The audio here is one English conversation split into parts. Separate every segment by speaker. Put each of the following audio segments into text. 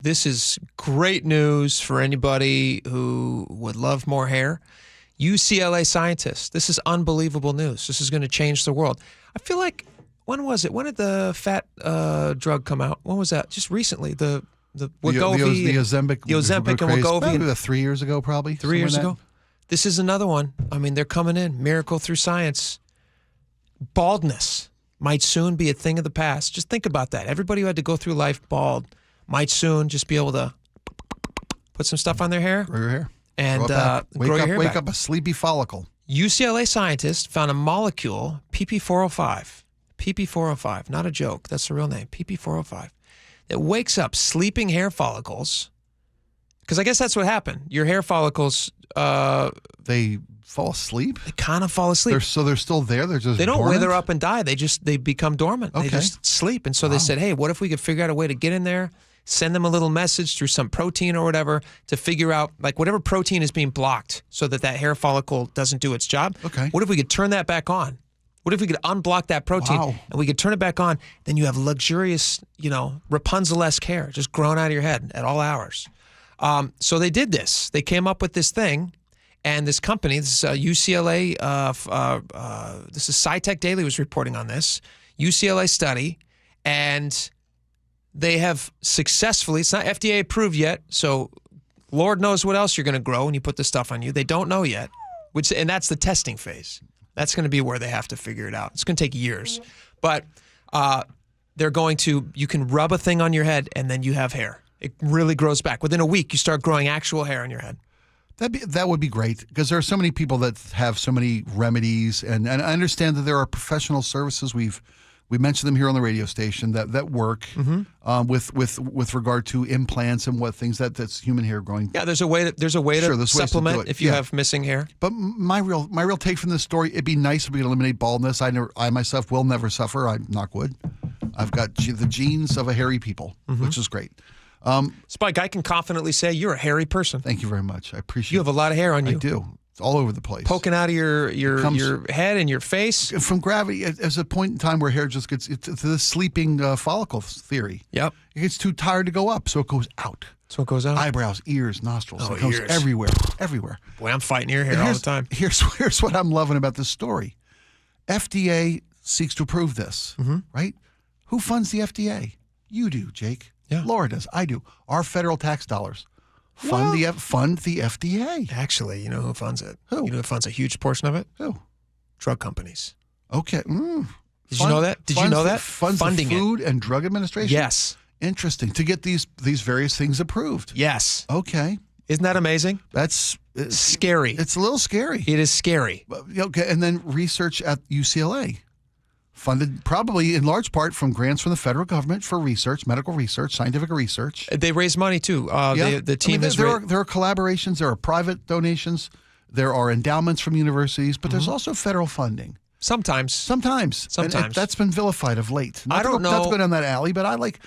Speaker 1: This is great news for anybody who would love more hair. UCLA scientists, this is unbelievable news. This is going to change the world. I feel like, when was it? When did the fat drug come out? When was that? Just recently. The Wegovy.
Speaker 2: The Ozempic.
Speaker 1: The Ozempic and Wegovy.
Speaker 2: Maybe 3 years ago, probably.
Speaker 1: 3 years ago. This is another one. I mean, they're coming in. Miracle through science. Baldness might soon be a thing of the past. Just think about that. Everybody who had to go through life bald might soon just be able to put some stuff on their hair.
Speaker 2: Grow your hair.
Speaker 1: And grow your hair
Speaker 2: Wake
Speaker 1: back.
Speaker 2: up a sleepy follicle.
Speaker 1: UCLA scientists found a molecule, PP405. PP405, not a joke. That's the real name, PP405, that wakes up sleeping hair follicles. Because I guess that's what happened. Your hair follicles...
Speaker 2: they fall asleep?
Speaker 1: They kind of fall asleep.
Speaker 2: They're still there? They don't
Speaker 1: dormant? Wither up and die. They become dormant.
Speaker 2: Okay.
Speaker 1: They just sleep. And so they said, hey, what if we could figure out a way to get in there, send them a little message through some protein or whatever to figure out, like, whatever protein is being blocked so that hair follicle doesn't do its job.
Speaker 2: Okay.
Speaker 1: What if we could turn that back on? What if we could unblock that protein and we could turn it back on? Then you have luxurious, Rapunzel-esque hair just growing out of your head at all hours. So they did this. They came up with this thing, and this company, this is UCLA, this is SciTech Daily was reporting on this, UCLA study, and they have successfully, it's not FDA approved yet, so Lord knows what else you're going to grow when you put this stuff on you. They don't know yet, and that's the testing phase. That's going to be where they have to figure it out. It's going to take years. But you can rub a thing on your head, and then you have hair. It really grows back. Within a week, you start growing actual hair on your head.
Speaker 2: That would be great, because there are so many people that have so many remedies, and I understand that there are professional services. We mentioned them here on the radio station that work with regard to implants and what things that's human hair growing.
Speaker 1: Yeah, there's a way to supplement if you have missing hair.
Speaker 2: But my real take from this story, it'd be nice if we could eliminate baldness. I myself will never suffer. I'm knock wood. I've got the genes of a hairy people, which is great.
Speaker 1: Spike, I can confidently say you're a hairy person.
Speaker 2: Thank you very much. I appreciate it.
Speaker 1: You have a lot of hair on you.
Speaker 2: I do. It's all over the place.
Speaker 1: Poking out of your head and your face.
Speaker 2: From gravity, as a point in time where hair just gets, it's the sleeping follicle theory.
Speaker 1: Yep.
Speaker 2: It gets too tired to go up, so it goes out.
Speaker 1: So it goes out?
Speaker 2: Eyebrows, ears, nostrils.
Speaker 1: Oh,
Speaker 2: it goes
Speaker 1: ears.
Speaker 2: everywhere.
Speaker 1: Boy, I'm fighting ear hair all the time.
Speaker 2: Here's what I'm loving about this story. FDA seeks to approve this, right? Who funds the FDA? You do, Jake.
Speaker 1: Yeah.
Speaker 2: Laura does. I do. Our federal tax dollars fund the FDA.
Speaker 1: Actually, you know who funds it?
Speaker 2: Who?
Speaker 1: You know who funds a huge portion of it?
Speaker 2: Who?
Speaker 1: Drug companies.
Speaker 2: Okay.
Speaker 1: Did you know that? Did you know that?
Speaker 2: Funds
Speaker 1: Funding
Speaker 2: the Food and Drug Administration?
Speaker 1: Yes.
Speaker 2: Interesting. To get these various things approved.
Speaker 1: Yes.
Speaker 2: Okay.
Speaker 1: Isn't that amazing?
Speaker 2: That's
Speaker 1: scary.
Speaker 2: It's a little scary.
Speaker 1: It is scary.
Speaker 2: Okay. And then research at UCLA. Funded probably in large part from grants from the federal government for research, medical research, scientific research.
Speaker 1: They raise money too. The team
Speaker 2: there are collaborations, there are private donations, there are endowments from universities, but there's also federal funding.
Speaker 1: Sometimes.
Speaker 2: And that's been vilified of late.
Speaker 1: I don't know.
Speaker 2: Not to go down that alley, but I like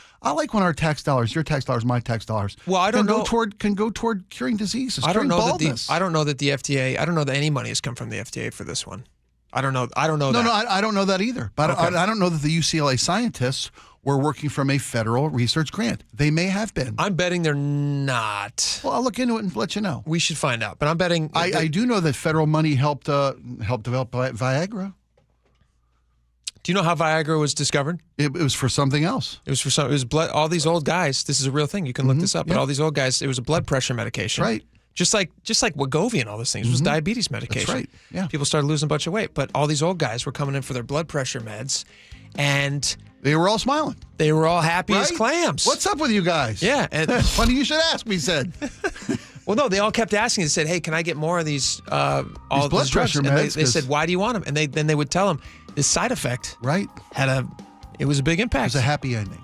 Speaker 2: when our tax dollars, your tax dollars, my tax dollars, can go toward curing diseases.
Speaker 1: I don't know
Speaker 2: baldness.
Speaker 1: I don't know that the FDA. I don't know that any money has come from the FDA for this one. I don't know.
Speaker 2: No, I don't know that either. But okay. I don't know that the UCLA scientists were working from a federal research grant. They may have been.
Speaker 1: I'm betting they're not.
Speaker 2: Well, I'll look into it and let you know.
Speaker 1: We should find out. But I'm betting.
Speaker 2: I do know that federal money helped develop Viagra.
Speaker 1: Do you know how Viagra was discovered?
Speaker 2: It was for something else.
Speaker 1: It was blood. All these old guys. This is a real thing. You can look this up. But all these old guys. It was a blood pressure medication.
Speaker 2: Right.
Speaker 1: Just like Wegovy and all those things. It was diabetes medication.
Speaker 2: That's right. Yeah.
Speaker 1: People started losing a bunch of weight, but all these old guys were coming in for their blood pressure meds, and
Speaker 2: they were all smiling.
Speaker 1: They were all happy as clams.
Speaker 2: What's up with you guys?
Speaker 1: Yeah. And
Speaker 2: funny you should ask, we said.
Speaker 1: Well, no, they all kept asking. They said, hey, can I get more of these
Speaker 2: blood pressure meds?
Speaker 1: And they said, why do you want them? And then they would tell them this side effect
Speaker 2: it was
Speaker 1: a big impact.
Speaker 2: It was a happy ending.